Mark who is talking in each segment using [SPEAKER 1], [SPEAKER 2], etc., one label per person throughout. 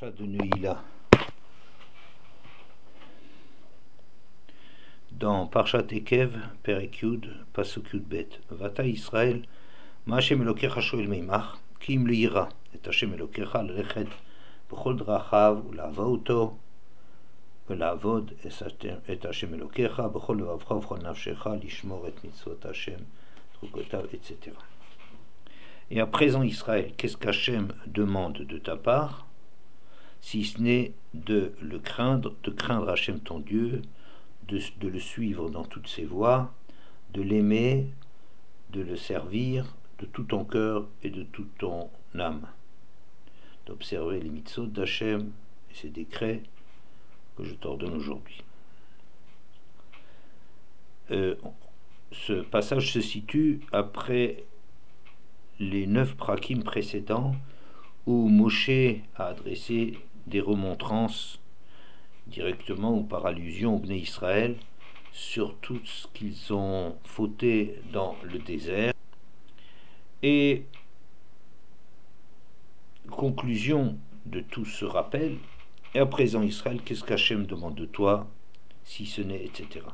[SPEAKER 1] Parashat de Neila. Dans Parashat Ekev, Perek Yud, Pasuk Yud Bet. Vata Israël, Ma Hashem Elokecha shoel meimach, ki im leira, et Hashem Elokecha lelechet b'chol drachav u'la'ava oto, ולעבוד את השם אלוקיך בכל לבבך ובכל נפשך, לשמור את מצוות השם, חוקותיו, etc. Et à présent Israël, qu'est-ce qu'Hachem demande de ta part, si ce n'est de craindre Hachem ton Dieu, de le suivre dans toutes ses voies, de l'aimer, de le servir de tout ton cœur et de toute ton âme, d'observer les mitzvot d'Hachem et ses décrets que je t'ordonne aujourd'hui. Ce passage se situe après les 9 prakim précédents où Moshe a adressé des remontrances directement ou par allusion au Bnei Israël sur tout ce qu'ils ont fauté dans le désert. Et conclusion de tout ce rappel, et à présent Israël, qu'est-ce qu'Hachem demande de toi, si ce n'est, etc.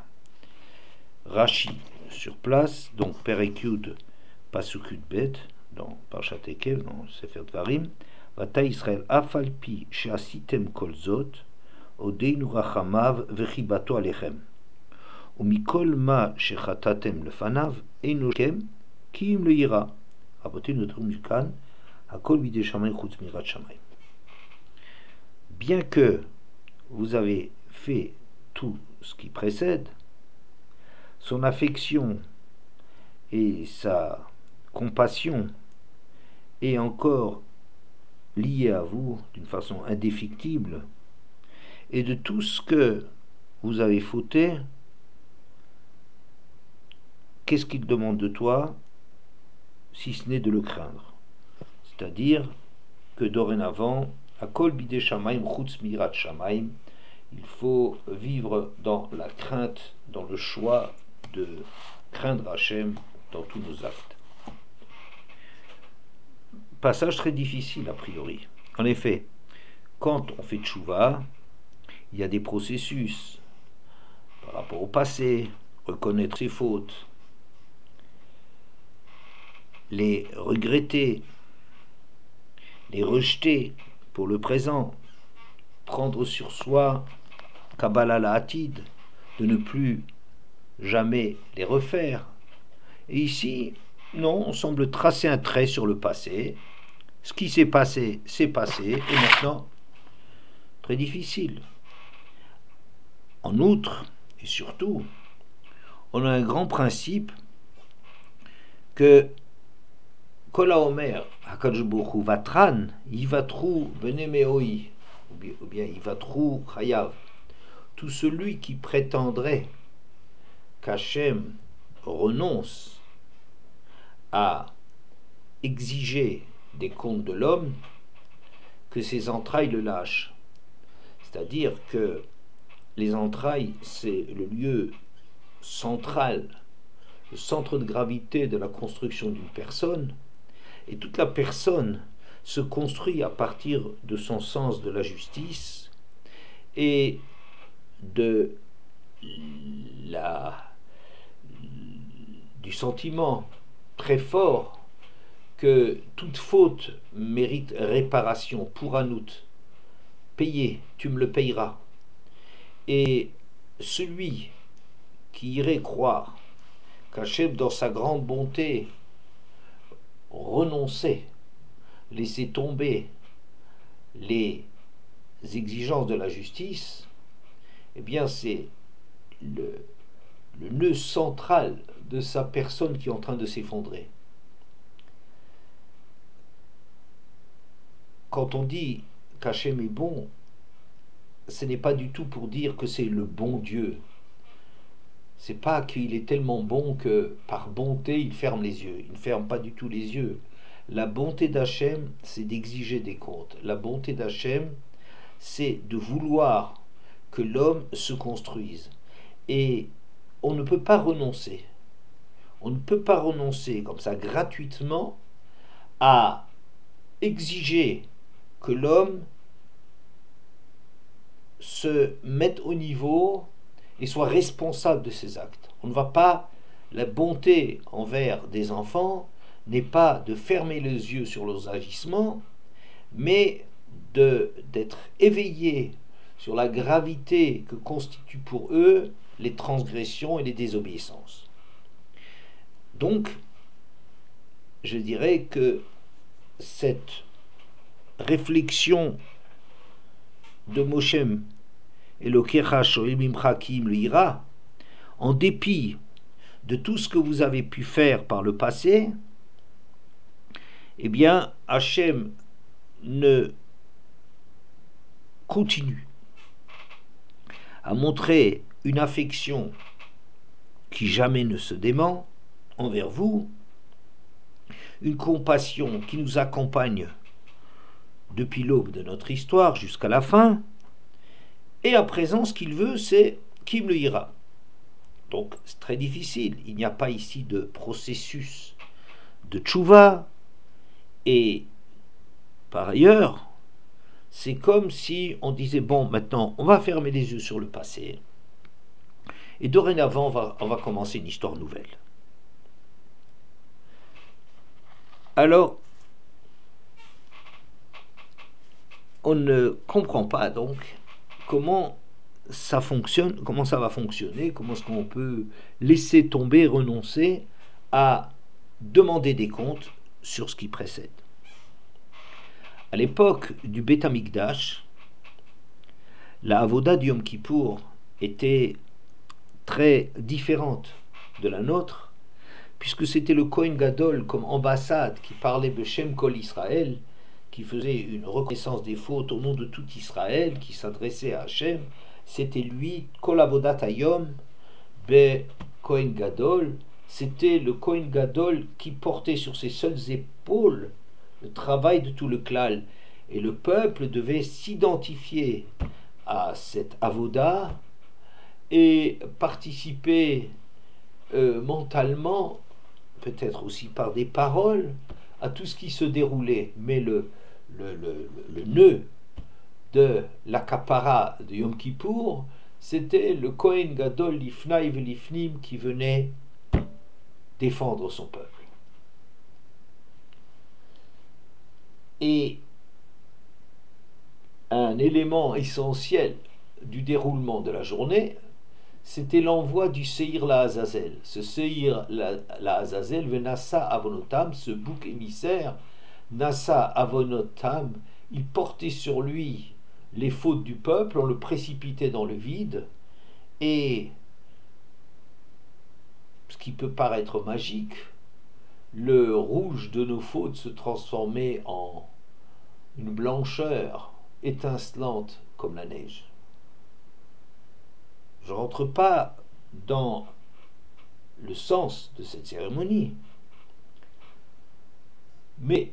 [SPEAKER 1] Rashi, sur place, donc Perek Yud, Pasuk Yud Bet, dans Parashat Ekev, dans Sefer Dvarim, Vata Israël, Afalpi, Sheasitem Kol Zot, Odeinu Rachamav, Vechibato Alechem, Umikol Ma Shechatatem Lefanav, Einokem, Ki Im Leira, Rabotinu Trumkan, Hakol Bidei Shamayim Chutz Mirat Shamayim. Bien que vous avez fait tout ce qui précède, son affection et sa compassion est encore liée à vous d'une façon indéfectible, et de tout ce que vous avez fauté, qu'est-ce qu'il demande de toi, si ce n'est de le craindre? C'est-à-dire que dorénavant, Hakol bidei shamayim chutz mirat shamayim, il faut vivre dans la crainte, dans le choix de craindre Hachem dans tous nos actes. Passage très difficile a priori. En effet, quand on fait tchouva, il y a des processus par rapport au passé, reconnaître ses fautes, les regretter, les rejeter pour le présent, prendre sur soi Kabbalah La'atid, de ne plus jamais les refaire. Et ici, non, on semble tracer un trait sur le passé. Ce qui s'est passé, c'est passé, et maintenant, très difficile. En outre, et surtout, on a un grand principe que Kol HaOmer HaKadosh Baruch Hu Vatran Yivatru Bnei Me'oi, ou bien Yivatru Chayav, tout celui qui prétendrait qu'Hachem renonce à exiger des comptes de l'homme, que ses entrailles le lâchent. C'est-à-dire que les entrailles, c'est le lieu central, le centre de gravité de la construction d'une personne, et toute la personne se construit à partir de son sens de la justice et du sentiment très fort que toute faute mérite réparation, pour anout, payer, tu me le payeras. Et celui qui irait croire qu'Hachem, dans sa grande bonté, renonçait, laissait tomber les exigences de la justice, eh bien c'est le nœud central de sa personne qui est en train de s'effondrer. Quand on dit qu'Hachem est bon, ce n'est pas du tout pour dire que c'est le bon Dieu. C'est pas qu'il est tellement bon que par bonté il ferme les yeux. Il ne ferme pas du tout les yeux. La bonté d'Hachem, c'est d'exiger des comptes. La bonté d'Hachem, c'est de vouloir que l'homme se construise. Et on ne peut pas renoncer. On ne peut pas renoncer comme ça gratuitement à exiger que l'homme se mette au niveau et soit responsable de ses actes. On ne va pas, la bonté envers des enfants n'est pas de fermer les yeux sur leurs agissements, mais d'être éveillé sur la gravité que constituent pour eux les transgressions et les désobéissances. Donc, je dirais que cette réflexion de Moshem Elokecha Shoel Mimcha Ki Im Lo Yira, en dépit de tout ce que vous avez pu faire par le passé, eh bien, Hachem ne continue à montrer une affection qui jamais ne se dément envers vous, une compassion qui nous accompagne depuis l'aube de notre histoire jusqu'à la fin, et à présent ce qu'il veut c'est Kim le ira. Donc c'est très difficile, il n'y a pas ici de processus de tchouva, et par ailleurs c'est comme si on disait bon, maintenant on va fermer les yeux sur le passé et dorénavant on va commencer une histoire nouvelle. Alors on ne comprend pas donc comment ça fonctionne, comment ça va fonctionner, comment est-ce qu'on peut laisser tomber, renoncer à demander des comptes sur ce qui précède. À l'époque du Beth Amikdash, la Avoda du Yom Kippour était très différente de la nôtre, puisque c'était le Kohen Gadol comme ambassade qui parlait Beshem Kol Israël, qui faisait une reconnaissance des fautes au nom de tout Israël, qui s'adressait à Hachem. C'était lui, Kol Avodat Hayom Be Kohen Gadol, c'était le Kohen Gadol qui portait sur ses seules épaules le travail de tout le klal, et le peuple devait s'identifier à cette avoda et participer mentalement, peut-être aussi par des paroles, à tout ce qui se déroulait. Mais le nœud de la kapara de Yom Kippour, c'était le Kohen Gadol Lifnai Velifnim qui venait défendre son peuple. Et un élément essentiel du déroulement de la journée, c'était l'envoi du Seir la Azazel. Ce Seir la Azazel, Venassa Avonotam, ce bouc émissaire, Nassa Avonotam, il portait sur lui les fautes du peuple, on le précipitait dans le vide, et ce qui peut paraître magique, le rouge de nos fautes se transformait en une blancheur étincelante comme la neige. Je ne rentre pas dans le sens de cette cérémonie, mais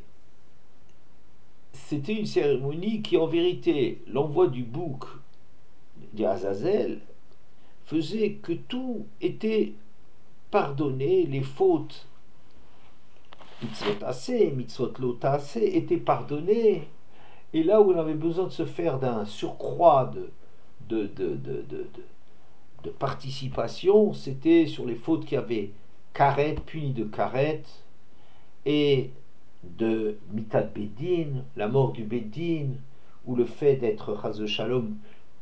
[SPEAKER 1] c'était une cérémonie qui, en vérité, l'envoi du bouc d'Azazel faisait que tout était pardonné, les fautes mitzvot assez, mitzvot lo assez étaient pardonnées, et là où on avait besoin de se faire d'un surcroît de participation, c'était sur les fautes qui avaient karet, puni de karet, et de mitat bedin, la mort du bedin, ou le fait d'être chas shalom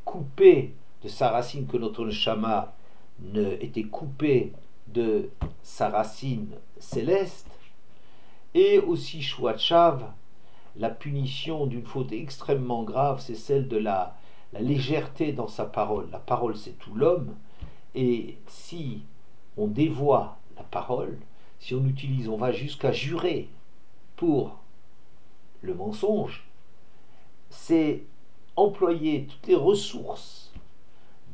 [SPEAKER 1] coupé de sa racine, que notre neshama était coupé de sa racine céleste, et aussi shuachav, la punition d'une faute extrêmement grave, c'est celle de la légèreté dans sa parole. La parole, c'est tout l'homme, et si on dévoie la parole, si on utilise, on va jusqu'à jurer pour le mensonge, c'est employer toutes les ressources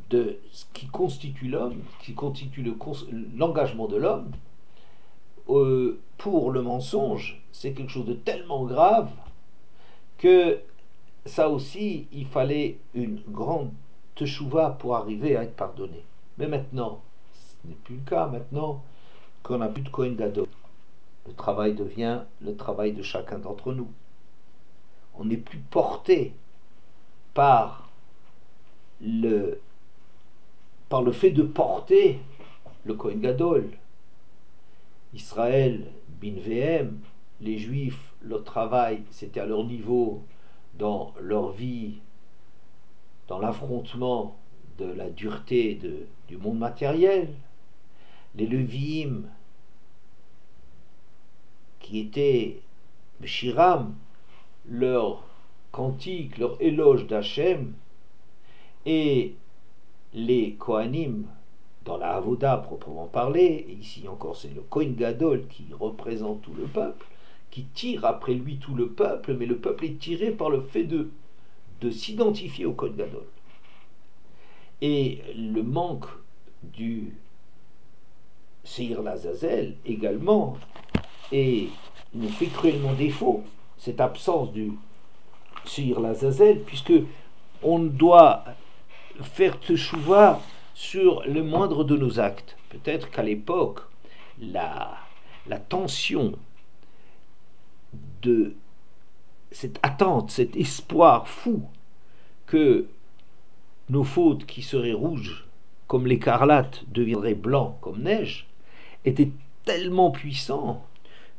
[SPEAKER 1] de ce qui constitue l'homme, qui constitue l'engagement de l'homme, pour le mensonge. C'est quelque chose de tellement grave que ça aussi, il fallait une grande teshuva pour arriver à être pardonné. Mais maintenant, ce n'est plus le cas. Maintenant qu'on n'a plus de Kohen Gadol, le travail devient le travail de chacun d'entre nous. On n'est plus porté par par le fait de porter le Kohen Gadol, Israël bin VM, les Juifs, leur travail, c'était à leur niveau, dans leur vie, dans l'affrontement de la dureté du monde matériel. Les Leviim, qui étaient Shiram, leur cantique, leur éloge d'Hachem, et les Kohanim, dans la Avoda proprement parlé, et ici encore c'est le Kohen Gadol qui représente tout le peuple, qui tire après lui tout le peuple, mais le peuple est tiré par le fait de s'identifier au Kohen Gadol. Et le manque du Seir Lazazel également, et nous fait cruellement défaut, cette absence du Seir Lazazel, puisque on doit faire teshuva sur le moindre de nos actes. Peut-être qu'à l'époque, la tension de cette attente, cet espoir fou que nos fautes qui seraient rouges comme l'écarlate deviendraient blancs comme neige, était tellement puissant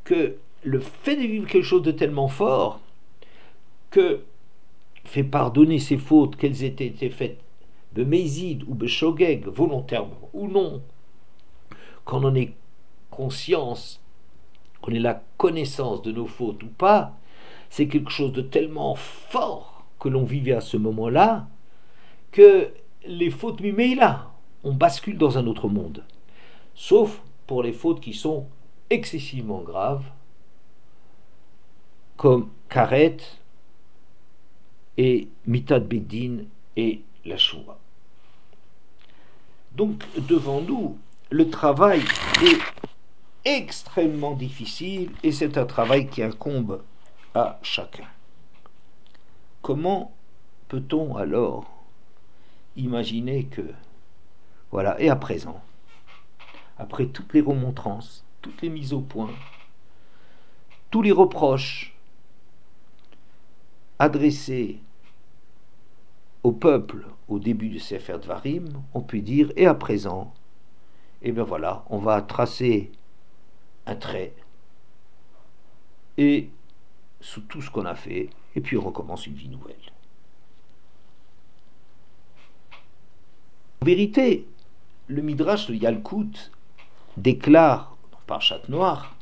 [SPEAKER 1] que le fait de vivre quelque chose de tellement fort que fait pardonner ces fautes, qu'elles aient été faites de mézid ou de shogeg, volontairement ou non, qu'on en ait conscience, qu'on ait la connaissance de nos fautes ou pas, c'est quelque chose de tellement fort que l'on vivait à ce moment-là, que les fautes là, on bascule dans un autre monde. Sauf pour les fautes qui sont excessivement graves, comme karet et mitad beddin et la shoua. Donc devant nous, le travail est extrêmement difficile et c'est un travail qui incombe à chacun. Comment peut-on alors imaginer que, voilà, et à présent, après toutes les remontrances, toutes les mises au point, tous les reproches adressés au peuple au début de Sefer Dvarim, on peut dire, et à présent, et bien voilà, on va tracer un trait, et sous tout ce qu'on a fait, et puis on recommence une vie nouvelle. En vérité, le Midrash, le Yalkut, déclare dans Parchat Noach,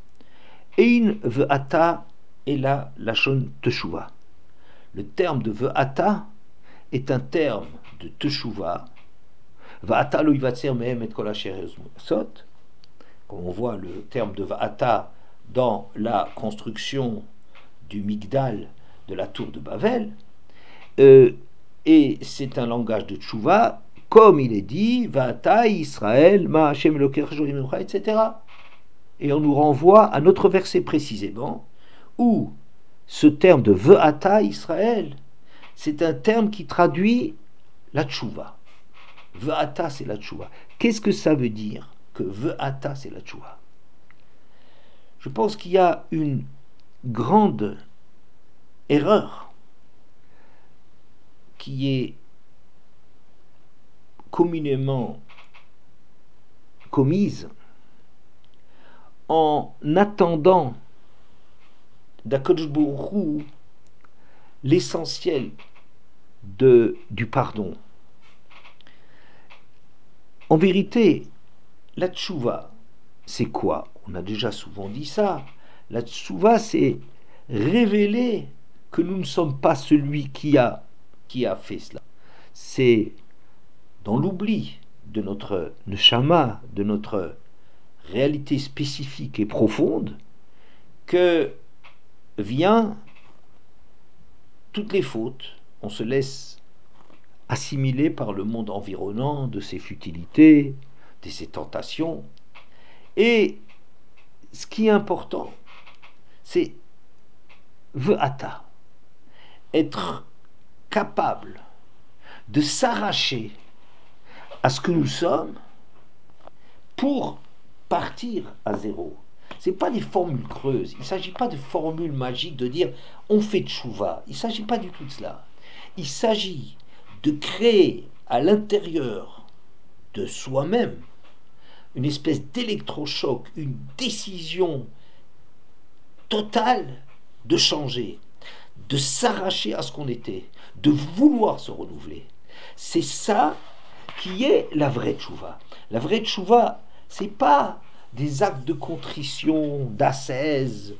[SPEAKER 1] Ein ve'ata ela lashon teshuva. Le terme de ve'ata est un terme de teshuva. Ve'ata lo yivatzer mehem et kol asher sot. Comme on voit le terme de ve'ata dans la construction du Migdal de la tour de Babel, et c'est un langage de teshuva, comme il est dit, Ve'ata Israël, ma Hashem Elokecha jorim menucha, etc. Et on nous renvoie à notre verset précisément, où ce terme de Ve'ata Israël, c'est un terme qui traduit la tchouva. Ve'ata, c'est la tchouva. Qu'est-ce que ça veut dire que Ve'ata, c'est la tchouva? Je pense qu'il y a une grande erreur qui est communément commise en attendant d'Akadosh Baruch Hu l'essentiel du pardon. En vérité, la tchouva, c'est quoi? On a déjà souvent dit ça. La tchouva, c'est révéler que nous ne sommes pas celui qui a fait cela. C'est dans l'oubli de notre neshama, de notre réalité spécifique et profonde, que vient toutes les fautes. On se laisse assimiler par le monde environnant de ses futilités, de ses tentations. Et ce qui est important, c'est ve'ata, être capable de s'arracher à ce que nous sommes pour partir à zéro. Ce n'est pas des formules creuses, il ne s'agit pas de formules magiques de dire on fait tchouva, il ne s'agit pas du tout de cela. Il s'agit de créer à l'intérieur de soi-même une espèce d'électrochoc, une décision totale de changer, de s'arracher à ce qu'on était, de vouloir se renouveler. C'est ça qui est la vraie tchouva. La vraie tchouva, c'est pas des actes de contrition, d'ascèse,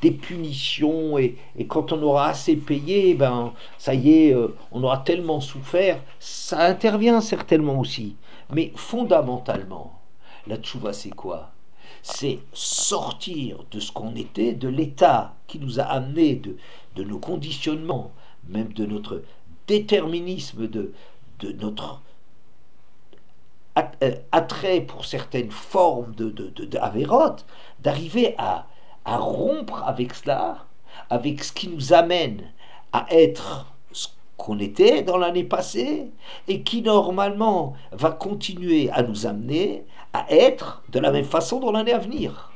[SPEAKER 1] des punitions, et quand on aura assez payé, ben ça y est, on aura tellement souffert. Ça intervient certainement aussi. Mais fondamentalement, la tchouva, c'est quoi? C'est sortir de ce qu'on était, de l'état qui nous a amené, de nos conditionnements, même de notre déterminisme, de notre attrait pour certaines formes d'Averot, d'arriver à rompre avec cela, avec ce qui nous amène à être ce qu'on était dans l'année passée et qui normalement va continuer à nous amener à être de la même façon dans l'année à venir.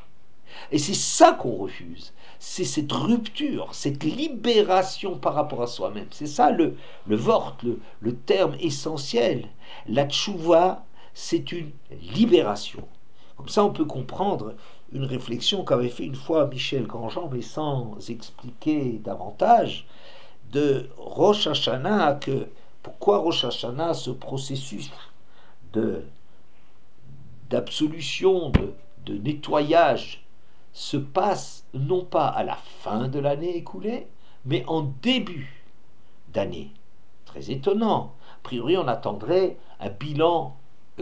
[SPEAKER 1] Et c'est ça qu'on refuse. C'est cette rupture, cette libération par rapport à soi-même. C'est ça le vort, le terme essentiel. La tchouva, c'est une libération. Comme ça, on peut comprendre une réflexion qu'avait fait une fois Michel Grandjean, mais sans expliquer davantage, de Rosh Hashanah, que pourquoi Rosh Hashanah, ce processus d'absolution, de nettoyage, se passe non pas à la fin de l'année écoulée, mais en début d'année. Très étonnant. A priori, on attendrait un bilan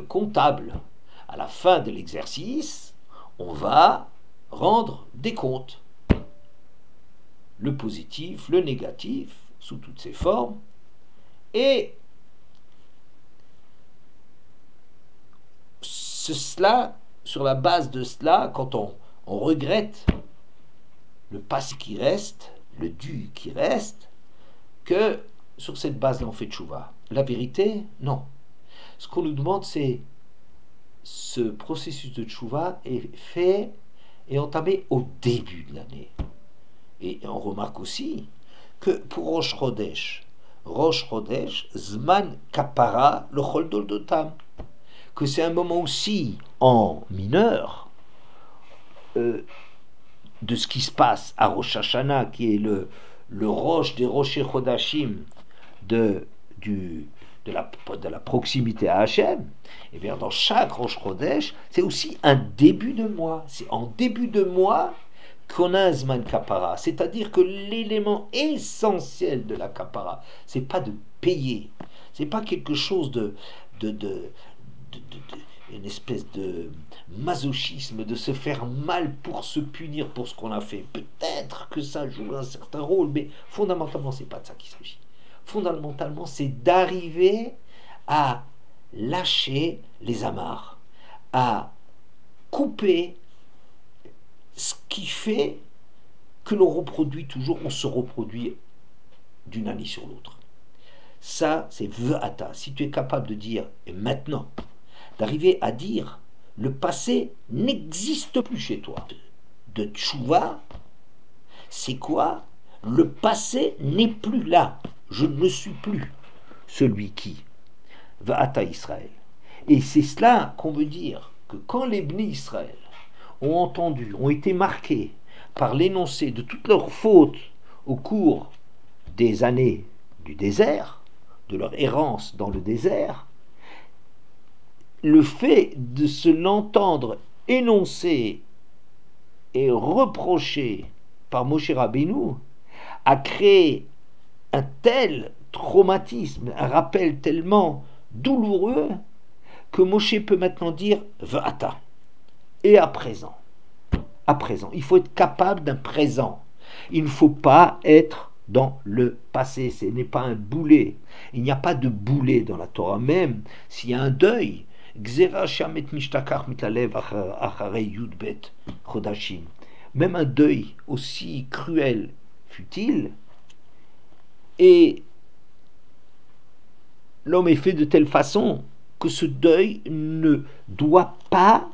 [SPEAKER 1] comptable. À la fin de l'exercice, on va rendre des comptes. Le positif, le négatif, sous toutes ses formes. Et cela, sur la base de cela, quand on regrette le passé qui reste, le dû qui reste, que sur cette base-là on fait tchouva. La vérité, non. Ce qu'on nous demande, c'est ce processus de tchouva est fait et entamé au début de l'année. Et on remarque aussi que pour Rosh Chodesh, Zman Kapara, le Chol Doldotam, que c'est un moment aussi en mineur de ce qui se passe à Rosh Hashanah, qui est le Rosh des Rosh Chodashim de la proximité à Hachem. Et bien dans chaque Rosh Chodesh, c'est aussi un début de mois. C'est en début de mois qu'on a un Zman Kapara. C'est-à-dire que l'élément essentiel de la Kapara, c'est pas de payer. C'est pas quelque chose une espèce de masochisme, de se faire mal pour se punir pour ce qu'on a fait. Peut-être que ça joue un certain rôle, mais fondamentalement, c'est pas de ça qu'il s'agit. Fondamentalement, c'est d'arriver à lâcher les amarres, à couper ce qui fait que l'on reproduit toujours, on se reproduit d'une année sur l'autre. Ça, c'est ve'ata. Si tu es capable de dire, et maintenant, d'arriver à dire, le passé n'existe plus chez toi. De tchouva, c'est quoi? Le passé n'est plus là. Je ne suis plus celui qui. Ve'ata Israël. Et c'est cela qu'on veut dire, que quand les Bnei Israël ont entendu, ont été marqués par l'énoncé de toutes leurs fautes au cours des années du désert, de leur errance dans le désert, le fait de se l'entendre énoncer et reprocher par Moshe Rabbeinu a créé un tel traumatisme, un rappel tellement douloureux que Moshe peut maintenant dire V'ata. Et à présent, il faut être capable d'un présent. Il ne faut pas être dans le passé. Ce n'est pas un boulet. Il n'y a pas de boulet dans la Torah. Même s'il y a un deuil, même un deuil aussi cruel fut-il, et l'homme est fait de telle façon que ce deuil ne doit pas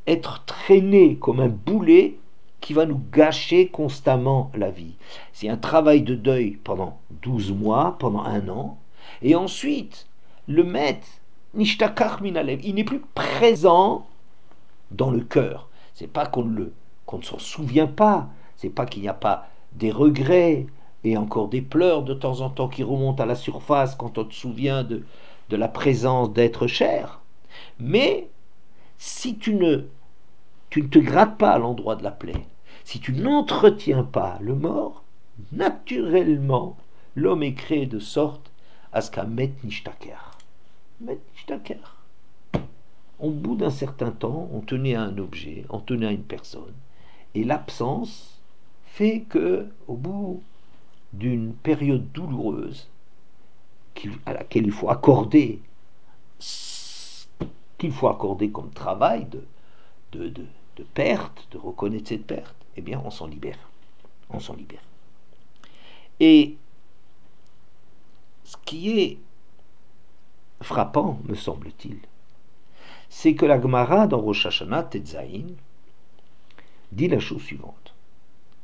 [SPEAKER 1] être traîné comme un boulet qui va nous gâcher constamment la vie. C'est un travail de deuil pendant 12 mois, pendant un an, Et ensuite, le maître, nishtakach minalev, il n'est plus présent dans le cœur. C'est pas qu'on ne s'en souvient pas, c'est pas qu'il n'y a pas des regrets et encore des pleurs de temps en temps qui remontent à la surface quand on te souvient de la présence d'êtres chers. Mais si tu ne te grattes pas à l'endroit de la plaie, si tu n'entretiens pas le mort, naturellement, l'homme est créé de sorte à ce qu'à met nishtaker. Met nishtaker. Au bout d'un certain temps, on tenait à un objet, on tenait à une personne, et l'absence fait que, au bout d'une période douloureuse, à laquelle il faut accorder comme travail de perte, de reconnaître cette perte, eh bien on s'en libère. On s'en libère. Et ce qui est frappant, me semble-t-il, c'est que la Gemara dans Rosh Hashanah Tetzaïn dit la chose suivante.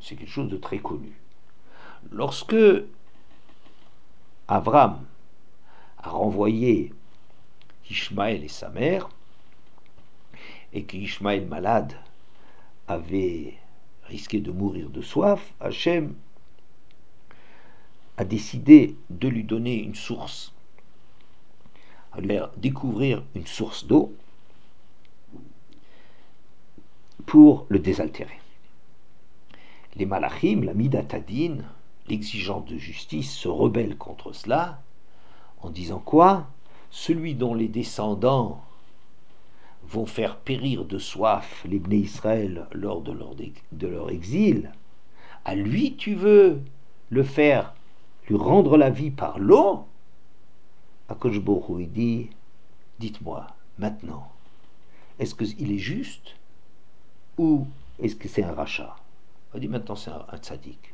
[SPEAKER 1] C'est quelque chose de très connu. Lorsque Avram a renvoyé Ishmaël et sa mère, et qu'Ishmaël malade avait risqué de mourir de soif, Hachem a décidé de lui donner une source, à lui faire découvrir une source d'eau pour le désaltérer. Les malachim, la midatadine, l'exigence de justice, se rebellent contre cela en disant quoi? Celui dont les descendants vont faire périr de soif les Bnei Israël lors de leur exil, à lui tu veux le faire, lui rendre la vie par l'eau? Akadosh Baruch Hu dit, dites-moi maintenant, est-ce qu'il est juste ou est-ce que c'est un rachat? On dit maintenant c'est un tzaddik.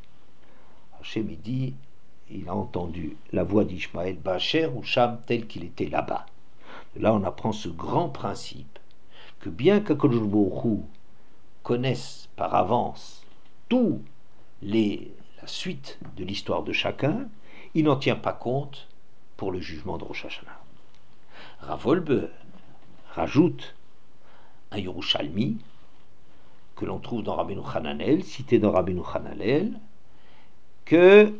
[SPEAKER 1] Hachem dit, il a entendu la voix d'Ishmaël, Bacher ou Sham, tel qu'il était là-bas. Là on apprend ce grand principe, que bien qu'Akadosh Baruch Hu connaisse par avance tout la suite de l'histoire de chacun, il n'en tient pas compte pour le jugement de Rosh Hashanah. Rav Wolbe rajoute un Yerushalmi que l'on trouve dans Rabbeinu Hananel, cité dans Rabbeinu Hananel, que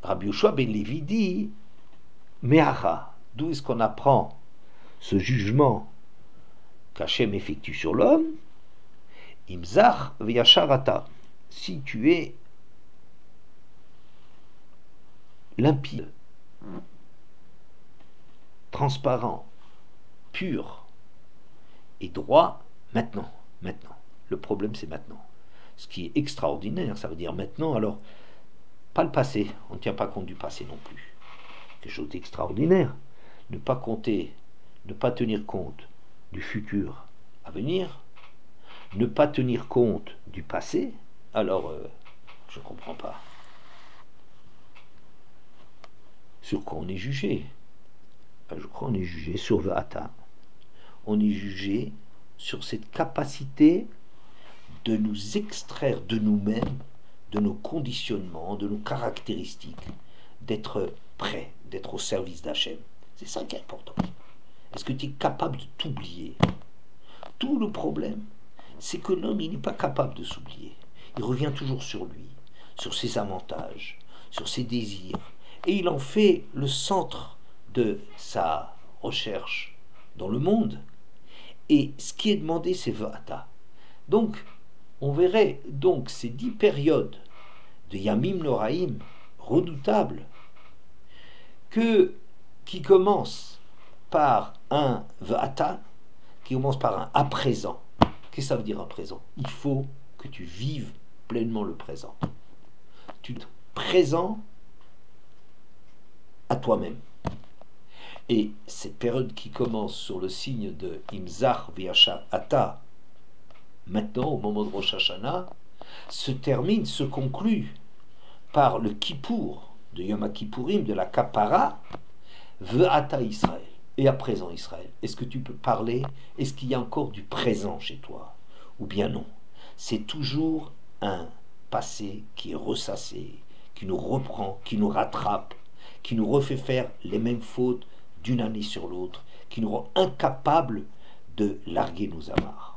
[SPEAKER 1] Rabbi Yoshua ben Levi dit Me'acha, d'où est-ce qu'on apprend ce jugement qu'Hachem effectue sur l'homme? Imzach v'yasharata, si tu es limpide, transparent, pur et droit, maintenant. Le problème c'est maintenant. Ce qui est extraordinaire, ça veut dire maintenant, alors pas le passé, on ne tient pas compte du passé non plus. Quelque chose d'extraordinaire. Ne pas tenir compte du futur à venir, ne pas tenir compte du passé, alors je ne comprends pas. Sur quoi on est jugé? Je crois qu'on est jugé sur V'ata. On est jugé sur cette capacité de nous extraire de nous-mêmes, de nos conditionnements, de nos caractéristiques, d'être prêt, d'être au service d'Hachem. C'est ça qui est important. Est-ce que tu es capable de t'oublier? Tout le problème, c'est que l'homme, il n'est pas capable de s'oublier. Il revient toujours sur lui, sur ses avantages, sur ses désirs, et il en fait le centre de sa recherche dans le monde. Et ce qui est demandé, c'est V'ata. Donc, on verrait donc ces 10 périodes de Yamim Noraïm redoutables qui commencent par un V'ata, qui commence par un à présent. Qu'est-ce que ça veut dire à présent? Il faut que tu vives pleinement le présent. Tu es présent à toi-même. Et cette période qui commence sur le signe de Imzach V'yasha Ata, maintenant au moment de Rosh Hashanah, se conclut par le Kippour de Yom Kippourim, de la Kapara, V'ata Israël. Et à présent Israël, est-ce que tu peux parler? Est-ce qu'il y a encore du présent chez toi? Ou bien non? C'est toujours un passé qui est ressassé, qui nous reprend, qui nous rattrape, qui nous refait faire les mêmes fautes d'une année sur l'autre, qui nous rend incapables de larguer nos amarres.